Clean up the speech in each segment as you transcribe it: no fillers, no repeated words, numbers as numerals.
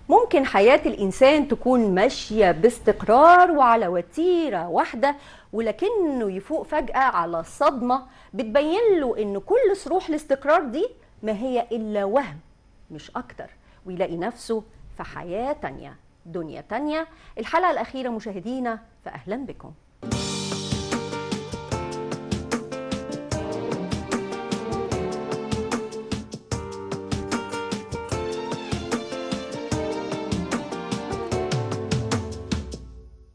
ممكن حياة الإنسان تكون ماشية باستقرار وعلى وتيرة واحدة، ولكنه يفوق فجأة على صدمة بتبين له إن كل صروح الاستقرار دي ما هي إلا وهم مش أكتر، ويلاقي نفسه في حياة تانية، دنيا تانية. الحلقة الأخيرة مشاهدينا، فأهلا بكم.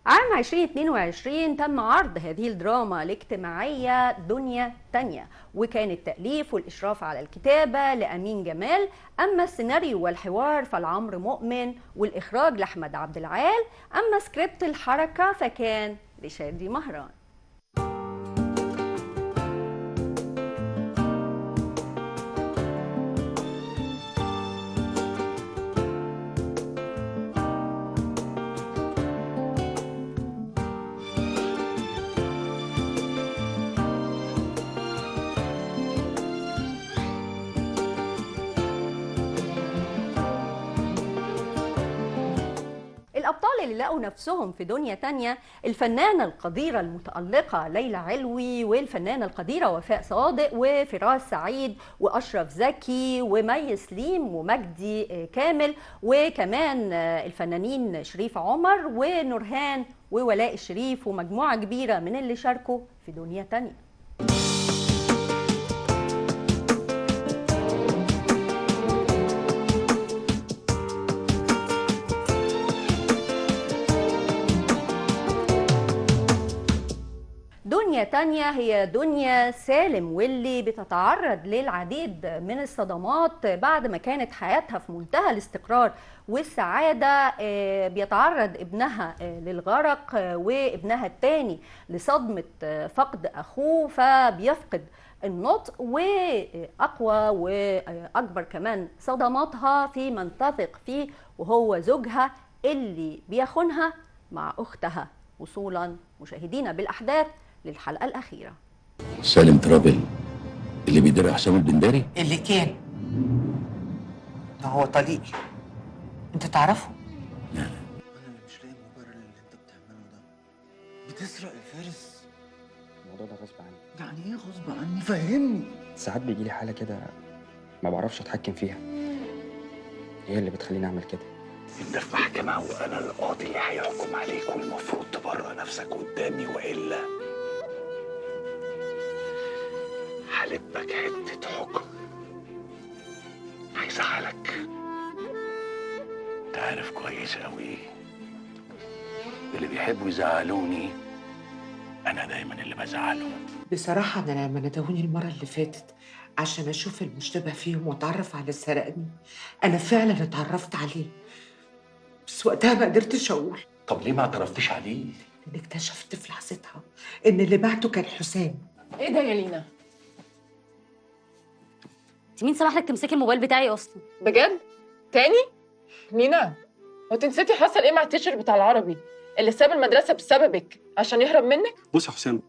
عام 2022 تم عرض هذه الدراما الاجتماعية دنيا تانية، وكان التأليف والإشراف على الكتابة لأمين جمال، أما السيناريو والحوار فلعمرو مؤمن، والإخراج لأحمد عبد العال، أما سكريبت الحركة فكان لشادي مهران. الأبطال اللي لقوا نفسهم في دنيا تانية الفنانة القديرة المتألقة ليلى علوي، والفنانة القديرة وفاء صادق، وفراس سعيد، وأشرف زكي، ومي سليم، ومجدي كامل، وكمان الفنانين شريف عمر ونورهان وولاء الشريف، ومجموعة كبيرة من اللي شاركوا في دنيا تانية. دنيا تانية هي دنيا سالم، واللي بتتعرض للعديد من الصدمات بعد ما كانت حياتها في منتهى الاستقرار والسعادة. بيتعرض ابنها للغرق، وابنها التاني لصدمة فقد أخوه، فبيفقد النطق. وأقوى وأكبر كمان صدماتها في من تثق فيه، وهو زوجها اللي بيخونها مع أختها، وصولا مشاهدينا بالأحداث للحلقة الأخيرة. سالم ترابل اللي بيدير حسام البنداري اللي كان ده هو طليقي، انت تعرفه؟ لا. انا اللي مش لاقي المبرر اللي انت بتعمله ده. بتسرق الفارس. الموضوع ده غصب عني. يعني ايه غصب عني؟ فهمني. ساعات بيجيلي حالة كده ما بعرفش اتحكم فيها، هي اللي بتخليني اعمل كده. انت في محكمة وانا القاضي اللي هيحكم عليك، والمفروض تبرأ نفسك قدامي، والا هلبك حتة حكم هيزعلك. انت عارف كويس قوي اللي بيحبوا يزعلوني انا دايما اللي بزعلهم. بصراحة أنا لما ندهوني المرة اللي فاتت عشان أشوف المشتبه فيهم وأتعرف على اللي سرقني، أنا فعلا اتعرفت عليه، بس وقتها ما قدرتش أقول. طب ليه ما اعترفتش عليه؟ إن اكتشفت في لحظتها إن اللي بعته كان حسام. ايه ده يا لينا؟ انت مين سمح لك تمسكي الموبايل بتاعي اصلا؟ بجد؟ تاني؟ لينا، هو انت نسيتي حصل ايه مع التيشر بتاع العربي اللي ساب المدرسة بسببك عشان يهرب منك؟ بص يا حسام،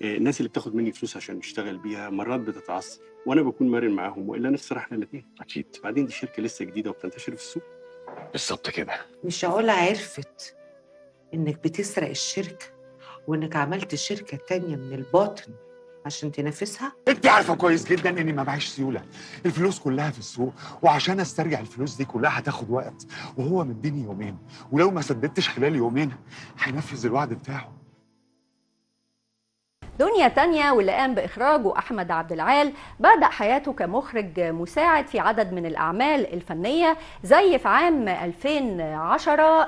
الناس اللي بتاخد مني فلوس عشان نشتغل بيها مرات بتتعثر، وانا بكون مرن معاهم، والا نخسر احنا الاثنين. اكيد. بعدين دي شركه لسه جديده وبتنتشر في السوق. بالظبط كده. مش عقولة عرفت إنك بتسرق الشركة وإنك عملت شركة تانية من الباطن عشان تنافسها؟ انت عارفه كويس جدا اني ما معيش سيوله، الفلوس كلها في السوق، وعشان استرجع الفلوس دي كلها هتاخد وقت، وهو مديني يومين، ولو ما سددتش خلال يومين هينفذ الوعد بتاعه. دنيا تانية، واللي قام بإخراجه أحمد عبد العال، بدأ حياته كمخرج مساعد في عدد من الأعمال الفنية، زي في عام 2010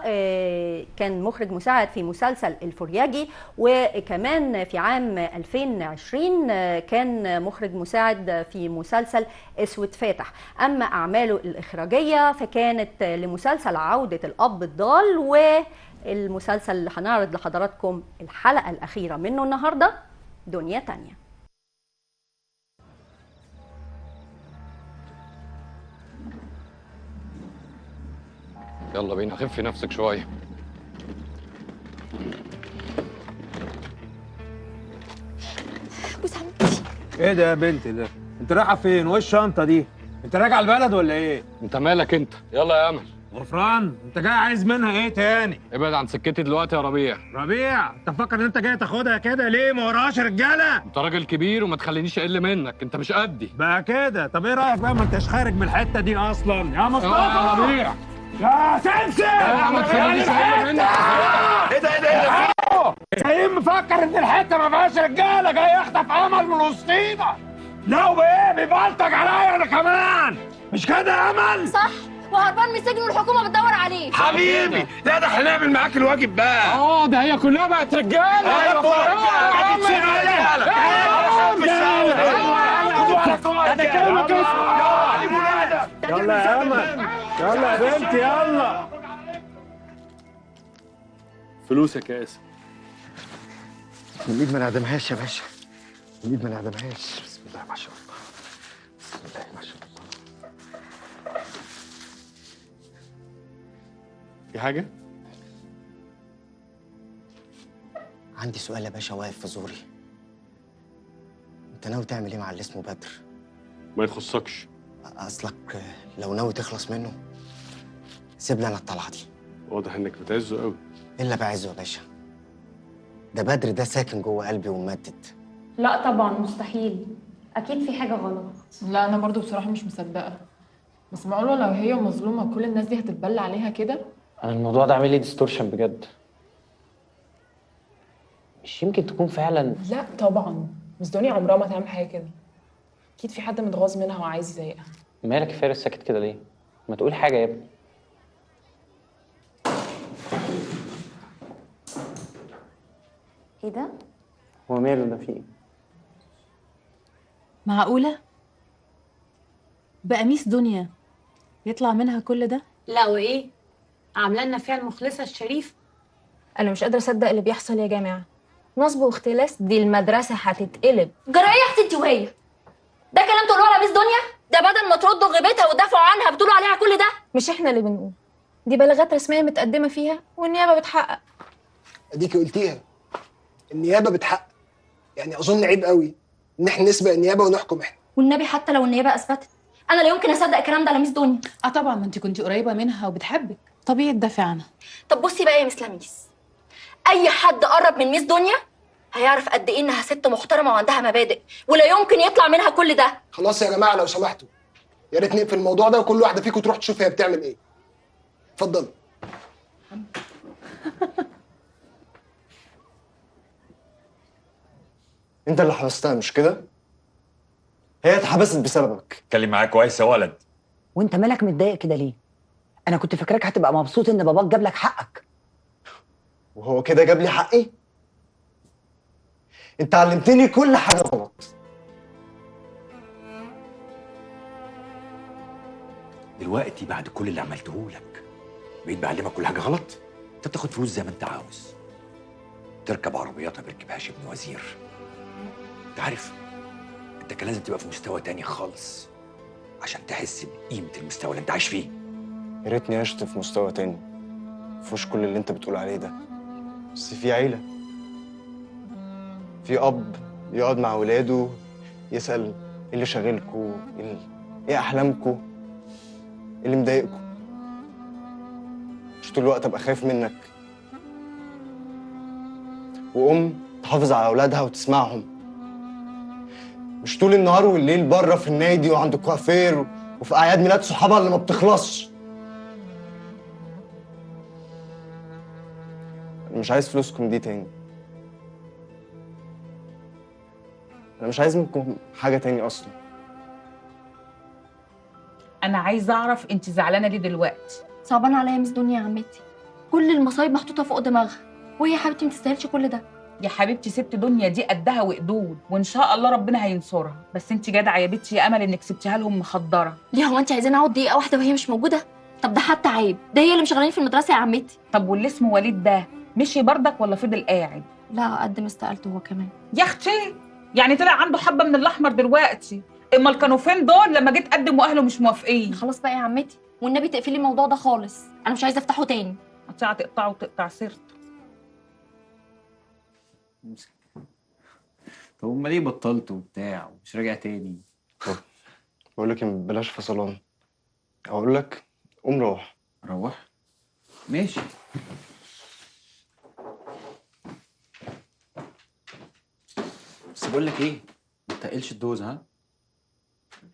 كان مخرج مساعد في مسلسل الفورياجي، وكمان في عام 2020 كان مخرج مساعد في مسلسل اسود فاتح. أما أعماله الإخراجية فكانت لمسلسل عودة الأب الضال، والمسلسل اللي هنعرض لحضراتكم الحلقة الأخيرة منه النهاردة دنيا تانية. يلا بينا، خفي نفسك شوية. وسامتي. ايه ده يا بنت ده؟ انت رايحة فين؟ وايه الشنطة دي؟ انت راجع البلد ولا ايه؟ انت مالك انت؟ يلا يا امل، غفران، انت جاي عايز منها ايه تاني؟ ابعد عن سكتي دلوقتي يا ربيع. ربيع، انت فاكر ان انت جاي تاخدها كده ليه؟ ما وراهاش رجاله؟ انت راجل كبير وما تخلينيش اقل منك، انت مش قدي. بقى كده، طب ايه رايك بقى ما انتش خارج من الحته دي اصلا يا مصطفى؟ يا ربيع يا سمسم! ما تخلينيش اقل منك. ايه ده؟ جاي مفكر ان الحته ما فيهاش رجاله، جاي يخطف امل من وسطينا. لو بايه بيبلطج عليا انا كمان، مش كده يا امل؟ صح، وهربان من السجن والحكومه بتدور عليه. حبيبي، لا ده احنا نعمل معاك الواجب بقى. ده هي كلها بقت رجاله. يلا يا امل، يلا يا بنتي، يلا. فلوسك يا اسم. من ايد ما نعدمهاش يا باشا، من ايد ما نعدمهاش. بسم الله ما شاء الله، بسم الله ما شاء الله. في حاجه؟ عندي سؤال يا باشا واقف في زوري. انت ناوي تعمل ايه مع اللي اسمه بدر؟ ما يخصكش. اصلك لو ناوي تخلص منه سيب لي انا الطلعه دي. واضح انك بتعزه قوي. الا بعزه يا باشا، ده بدر ده ساكن جوه قلبي وممدد. لا طبعا مستحيل، اكيد في حاجه غلط. لا انا برضو بصراحه مش مصدقه، بس معقوله لو هي مظلومه كل الناس دي هتتبلى عليها كده؟ انا الموضوع ده عامل لي ديستورشن بجد. مش يمكن تكون فعلا. لا طبعا، مش دنيا عمرها ما تعمل حاجه كده. اكيد في حد متغاظ منها وعايز يضايقها. مالك يا فارس ساكت كده ليه؟ ما تقول حاجه يا ابني. ايه ده؟ هو ماله ده؟ في ايه؟ معقولة؟ بقى ميس دنيا يطلع منها كل ده؟ لا وايه؟ عامله لنا فيها المخلصه الشريف. أنا مش قادرة أصدق اللي بيحصل يا جماعة. نصب واختلاس، دي المدرسة هتتقلب. جرى ايه يا اختي انت وهي؟ ده كلام تقولوه على ميس دنيا؟ ده بدل ما تردوا غيبتها وتدافعوا عنها بتقولوا عليها كل ده؟ مش إحنا اللي بنقول، دي بلاغات رسمية متقدمة فيها والنيابة بتحقق. اديكي قلتيها، النيابه بتحقق. يعني اظن عيب قوي ان احنا نسبق النيابه ونحكم احنا. والنبي حتى لو النيابه اثبتت، انا لا يمكن اصدق الكلام ده على ميس دنيا. طبعا، ما أنت كنتي قريبة منها وبتحبك، طبيعي تدافع عنها. طب بصي بقى يا مس لميس، اي حد قرب من ميس دنيا هيعرف قد ايه انها ست محترمه وعندها مبادئ، ولا يمكن يطلع منها كل ده. خلاص يا جماعه لو سمحتوا، يا ريت نقفل الموضوع ده وكل واحده فيكم تروح تشوف هي بتعمل ايه. اتفضلوا. انت اللي حبستها مش كده؟ هي اتحبست بسببك. اتكلم معاك كويس يا ولد. وانت مالك متضايق كده ليه؟ انا كنت فاكراك هتبقى مبسوط ان باباك جاب لك حقك. وهو كده جاب لي حقي؟ انت علمتني كل حاجه غلط. دلوقتي بعد كل اللي عملته لك بقيت بعلمك كل حاجه غلط. انت بتاخد فلوس زي ما انت عاوز، تركب عربيات ما بيركبهاش ابن وزير. انت عارف انت كان لازم تبقى في مستوى تاني خالص عشان تحس بقيمه المستوى اللي انت عايش فيه. يا ريتني عشت في مستوى تاني مفيهوش كل اللي انت بتقول عليه ده، بس في عيله، في اب يقعد مع ولاده يسال ايه اللي شاغلكوا، ايه احلامكوا، ايه اللي مضايقكوا. مش طول الوقت ابقى خايف منك. وام تحافظ على اولادها وتسمعهم، مش طول النهار والليل بره في النادي وعند الكوافير وفي اعياد ميلاد صحابها اللي ما بتخلصش. انا مش عايز فلوسكم دي تاني. انا مش عايز منكم حاجه تاني اصلا. أنا عايزة أعرف أنت زعلانة ليه دلوقتي؟ صعبان عليا يا ميس دنيا يا عمتي، كل المصايب محطوطه فوق دماغها، وهي يا حبيبتي ما تستاهلش كل ده. يا حبيبتي ست دنيا دي قدها وقدود، وإن شاء الله ربنا هينصرها، بس أنت جدعة يا بنتي يا أمل إنك سبتيها لهم مخدرة. ليه هو انت عايزين اقعد دقيقه واحده وهي مش موجوده؟ طب ده حتى عيب، ده هي اللي مشغلاني في المدرسه يا عمتي. طب واللي اسمه وليد ده مشي بردك ولا فضل قاعد؟ لا قدم استقالته هو كمان. يا اختي يعني طلع عنده حبه من الاحمر دلوقتي. امال كانوا فين دول لما جيت اقدم واهله مش موافقين؟ خلاص بقى يا عمتي، والنبي تقفلي الموضوع ده خالص، انا مش عايزه افتحه تاني. هتقطع تقطعه وتقطع سيرته. طب امال ليه بطلت وبتاع ومش راجع تاني؟ بقول لك بلاش فصلان. اقول لك قوم روح. اروح؟ ماشي. بس بقول لك ايه، ما تقلش الدوز ها.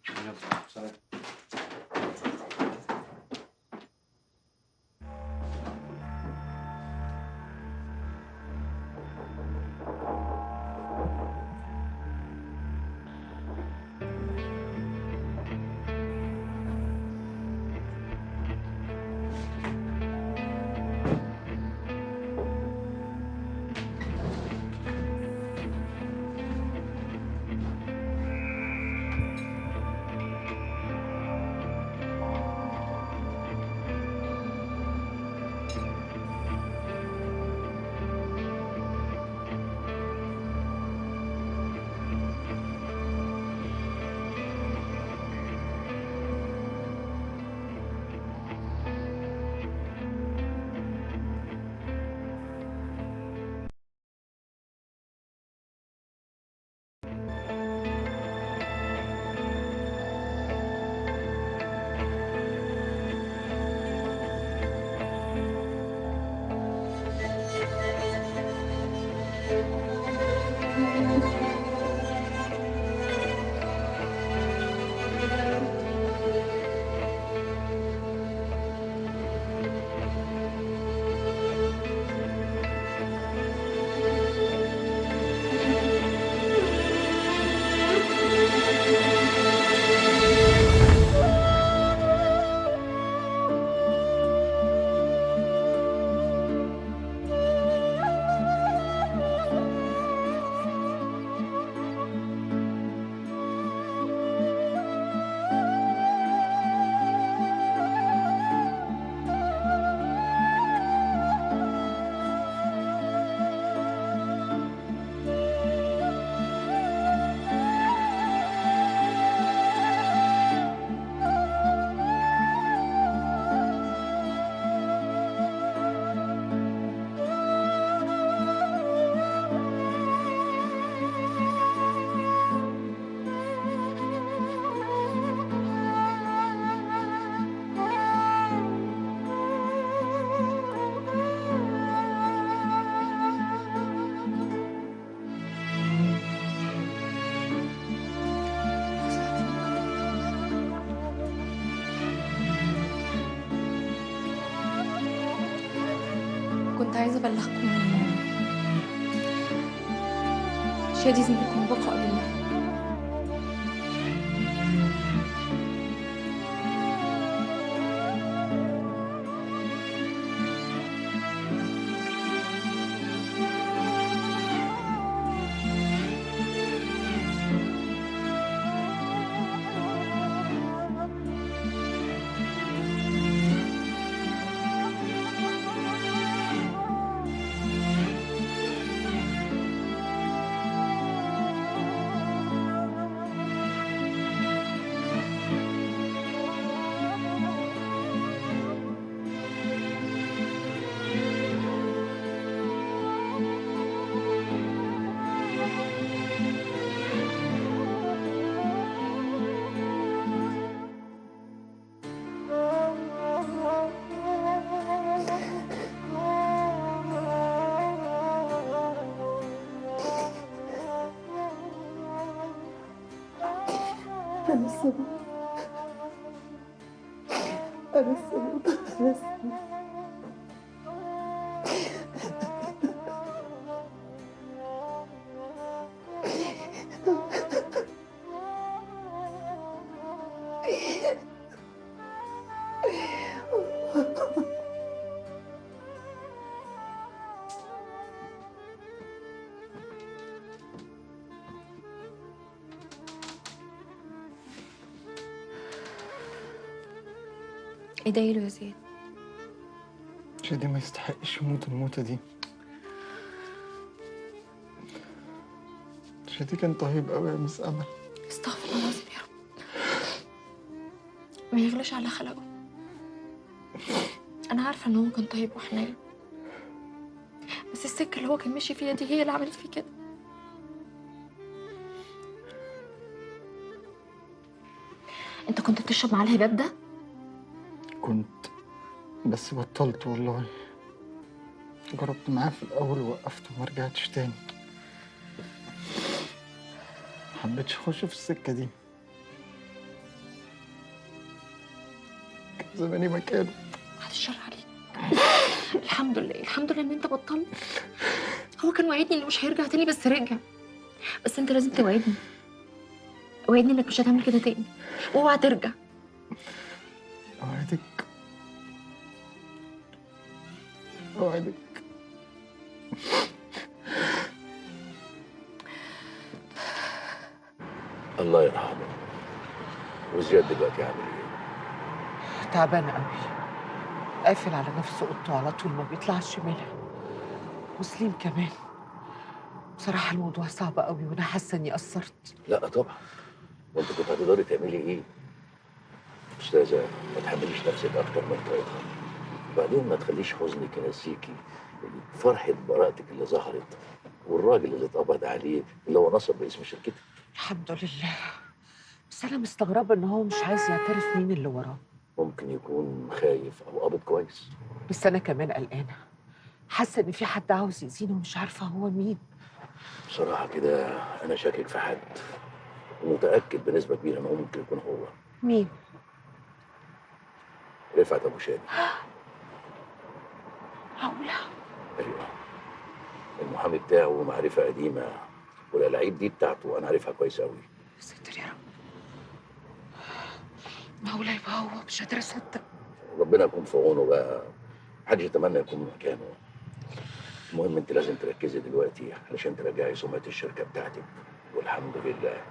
يلا سلام. كنت عايزة أبلغكم إن شادي زميلكم بقاء لله. أنا السبب، أنا السبب، أنا السبب. ادعيله يا زياد. شادي ما يستحقش يموت الموتة دي. شادي كان طيب قوي يا مس أمل. استغفر الله العظيم يا رب. ما يغلاش على خلقه. أنا عارفة إن هو كان طيب وحنين، بس السكة اللي هو كان ماشي فيها دي هي اللي عملت فيه كده. أنت كنت بتشرب معاه الهباب ده؟ كنت. بس بطلت والله. جربت معاه في الأول ووقفت وما رجعتش تاني. محبتش أخش في السكة دي. كان زماني مكانه. بعد الشر عليك. الحمد لله الحمد لله ان انت بطلت. هو كان وعدني انه مش هيرجع تاني بس رجع. بس انت لازم توعدني. وعدني انك مش هتعمل كده تاني. واوعى ترجع. أوعدك. أوعدك. الله يرحمه. وزياد دلوقتي عامل ايه؟ تعبان قوي، قافل على نفسه اوضته على طول، ما بيطلعش منها. وسليم كمان. بصراحة الموضوع صعب قوي وانا حاسة اني قصرت. لا طبعا. وانت كنت هتقدري تعملي ايه؟ استاذه ما تحمليش نفسك اكتر من طاقتها. وبعدين ما تخليش حزنك ينسيكي فرحه براءتك اللي ظهرت والراجل اللي اتقبض عليه اللي هو نصب باسم شركتك. الحمد لله. بس انا مستغربة ان هو مش عايز يعترف مين اللي وراه. ممكن يكون خايف او قابض كويس. بس انا كمان قلقانة، حاسة ان في حد عاوز يأذيني ومش عارفة هو مين. بصراحه كده انا شاكك في حد ومتاكد بنسبه كبيره انه ممكن يكون هو. مين؟ رفعت ابو شادي. معقولة؟ ايوه. المحامي بتاعه معرفه قديمه والالعاب دي بتاعته انا عارفها كويس قوي. يا ساتر يا رب. معقولة يبقى هو؟ مش قادرة اصدق. ربنا يكون في عونه بقى. محدش يتمنى يكون مكانه. المهم انت لازم تركزي دلوقتي علشان ترجعي سمعه الشركه بتاعتك. والحمد لله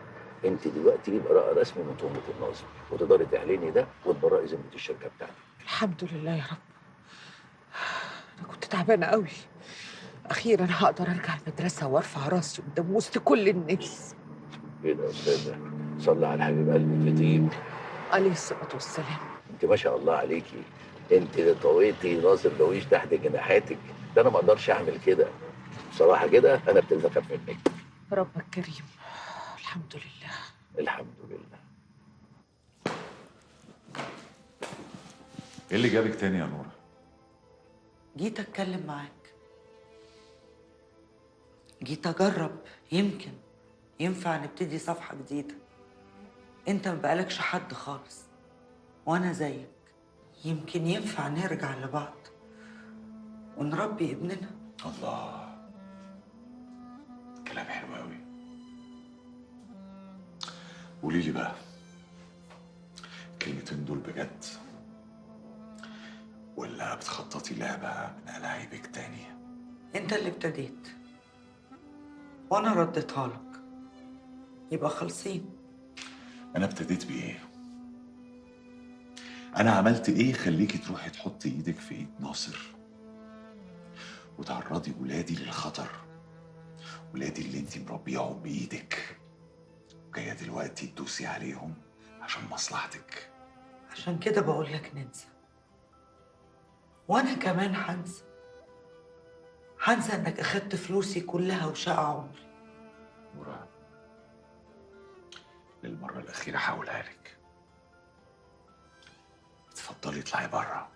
انت دلوقتي براءه رسمي من تهمه النصب وتقدري تعلني ده وتبرئي ذمه الشركه بتاعتك. الحمد لله يا رب. انا كنت تعبانة قوي. اخيرا هقدر ارجع المدرسة وارفع راسي قدام وسط كل الناس. ايه ده يا استاذه؟ صلي على حبيب قلبك يطيب. عليه الصلاة والسلام. انت ما شاء الله عليكي. انت اللي طويتي ناصر دويش تحت جناحاتك. ده انا ما اقدرش اعمل كده. بصراحه كده انا ابتديت اخاف منك. ربك كريم. الحمد لله. الحمد لله. ايه اللي جابك تاني يا نورة؟ جيت اتكلم معاك. جيت اجرب، يمكن ينفع نبتدي صفحة جديدة. انت ما بقالكش حد خالص وانا زيك. يمكن ينفع نرجع لبعض ونربي ابننا. الله، كلام حلو قوي. قولي لي بقى، الكلمتين دول بجد ولا بتخططي لعبة من ألاعيبك تاني؟ انت اللي ابتديت وانا رديتها لك، يبقى خالصين. أنا ابتديت بإيه؟ أنا عملت إيه خليكي تروحي تحطي إيدك في إيد ناصر وتعرضي ولادي للخطر؟ ولادي اللي انتي مربياهم بإيدك وجاية دلوقتي تدوسي عليهم عشان مصلحتك. عشان كده بقول لك ننسى، وانا كمان هنسى. هنسى انك اخدت فلوسي كلها وشقى عمري. نورة، للمرة الأخيرة هقولها لك، اتفضلي اطلعي بره.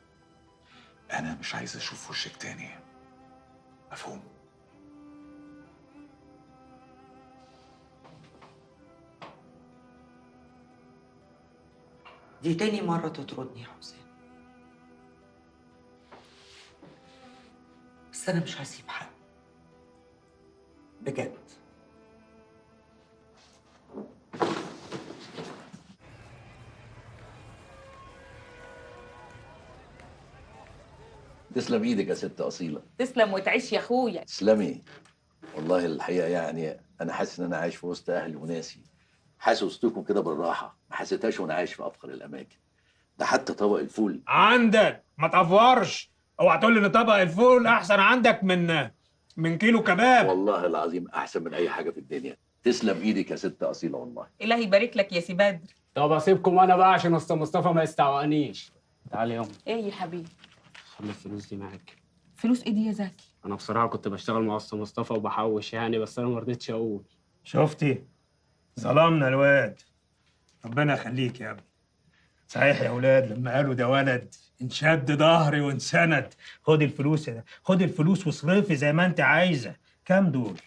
أنا مش عايز أشوف وشك تاني. مفهوم؟ دي تاني مرة تطردني يا حسين، بس أنا مش هسيب حد بجد. تسلم ايدك يا ست اصيله. تسلم وتعيش يا اخويا. تسلمي. والله الحقيقه يعني انا حاسس ان انا عايش في وسط اهلي وناسي. حاسس وسطكم كده بالراحه، ما حسيتهاش وانا عايش في افخر الاماكن. ده حتى طبق الفول عندك ما تافورش. اوعى تقول لي ان طبق الفول احسن عندك من كيلو كباب. والله العظيم احسن من اي حاجه في الدنيا. تسلم ايدك يا ست اصيله والله. الهي يبارك لك يا سي بدر. طب اسيبكم انا بقى عشان استاذ مصطفى ما يستعوقنيش. تعالي يا ايه يا حبيبي؟ خلي الفلوس دي معاك. فلوس ايه دي يا زكي؟ انا بصراحه كنت بشتغل مع استاذ مصطفى وبحوش يعني، بس انا ما رضيتش اقول. شفتي؟ ظلمنا الواد. ربنا يخليك يا ابني. صحيح يا ولاد لما قالوا ده ولد انشد ظهري وانسند. خد الفلوس يا ده، خد الفلوس واصرفي زي ما انت عايزه. كام دول؟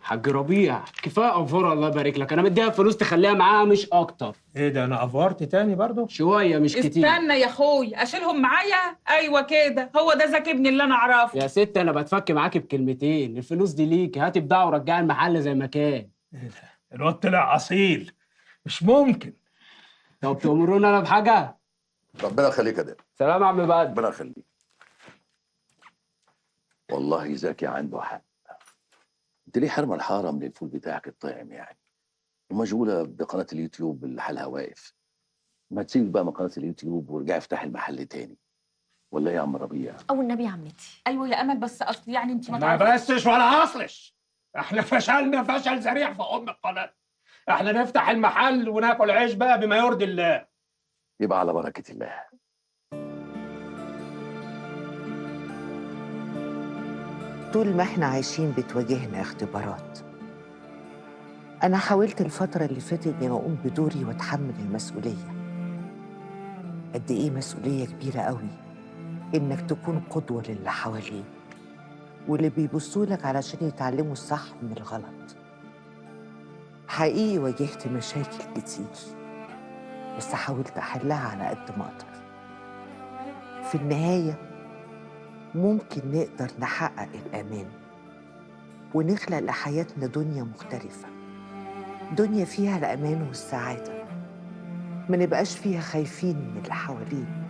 حاج ربيع كفايه افوره الله يبارك لك، انا مديها فلوس تخليها معاها مش اكتر. ايه ده انا افورت تاني برضو؟ شويه مش كتير. استنى يا اخوي اشيلهم معايا. ايوه كده، هو ده زكي ابني اللي انا اعرفه. يا ست انا بتفك معاكي بكلمتين، الفلوس دي ليكي، هاتي بضاعه ورجعي المحل زي ما كان. ايه ده؟ الواد طلع اصيل، مش ممكن. طب تأمروني انا بحاجه؟ ربنا يخليك يا ده. سلام يا عم بعد. ربنا يخليك. والله زكي عنده حق. انت ليه حرمه الحاره من الفول بتاعك الطعم يعني؟ ومشغوله بقناه اليوتيوب اللي حالها واقف. ما تسيبي بقى من قناه اليوتيوب وارجعي افتحي المحل تاني. ولا ايه يا عم ربيع؟ او النبي يا عمتي. ايوه يا امل، بس اصل يعني انت ما بسش ولا اصلش. احنا فشلنا فشل ذريع في القناه. احنا نفتح المحل وناكل عيش بقى بما يرضي الله. يبقى على بركه الله. طول ما احنا عايشين بتواجهنا اختبارات. أنا حاولت الفترة اللي فاتت إني أقوم بدوري وأتحمل المسؤولية. قد إيه مسؤولية كبيرة قوي إنك تكون قدوة للي حواليك واللي بيبصوا لك علشان يتعلموا الصح من الغلط. حقيقي واجهت مشاكل كتير بس حاولت أحلها على قد ما أقدر. في النهاية ممكن نقدر نحقق الأمان ونخلق لحياتنا دنيا مختلفة، دنيا فيها الأمان والسعادة، ما نبقاش فيها خايفين من اللي حوالينا،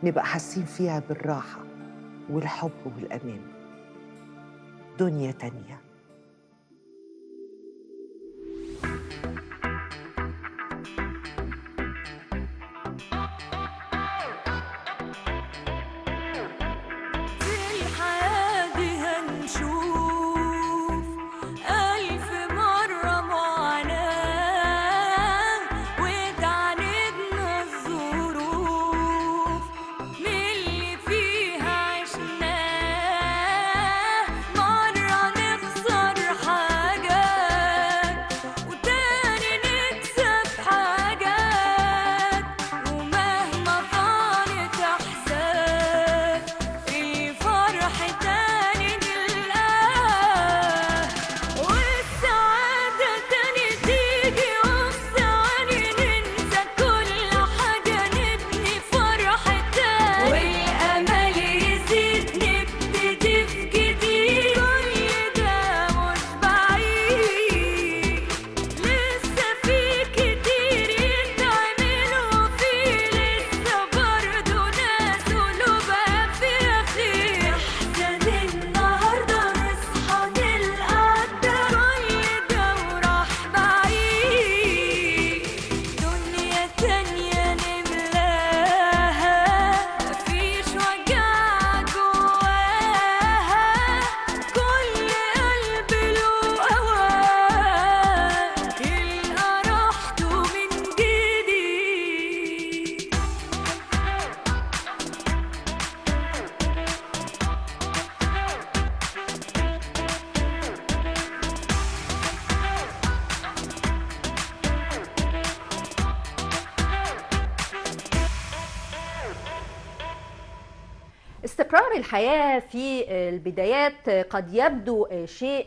نبقى حاسين فيها بالراحة والحب والأمان. دنيا تانية. استقرار الحياة في البدايات قد يبدو شيء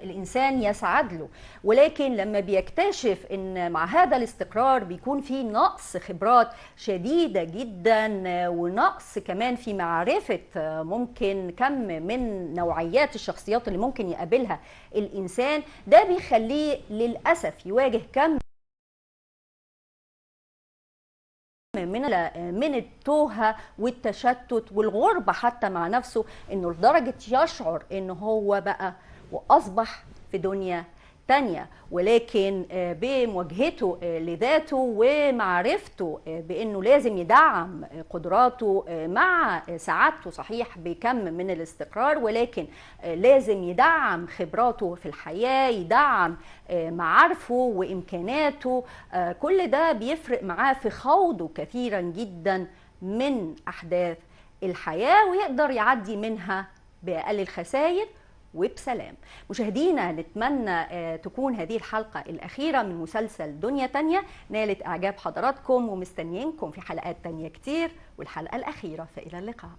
الإنسان يسعد له، ولكن لما بيكتشف إن مع هذا الاستقرار بيكون في نقص خبرات شديدة جدا ونقص كمان في معرفة ممكن كم من نوعيات الشخصيات اللي ممكن يقابلها الإنسان، ده بيخليه للأسف يواجه كم من التوهة والتشتت والغربة حتى مع نفسه، انه لدرجة يشعر انه هو بقى واصبح في دنيا تانية. ولكن بمواجهته لذاته ومعرفته بانه لازم يدعم قدراته مع سعادته صحيح بكم من الاستقرار، ولكن لازم يدعم خبراته في الحياة، يدعم معارفه وامكاناته. كل ده بيفرق معاه في خوضه كثيرا جدا من احداث الحياة ويقدر يعدي منها بأقل الخسائر وبسلام. مشاهدينا نتمنى تكون هذه الحلقة الأخيرة من مسلسل دنيا تانية نالت إعجاب حضراتكم، ومستنيينكم في حلقات تانية كتير، والحلقة الأخيرة فإلى اللقاء.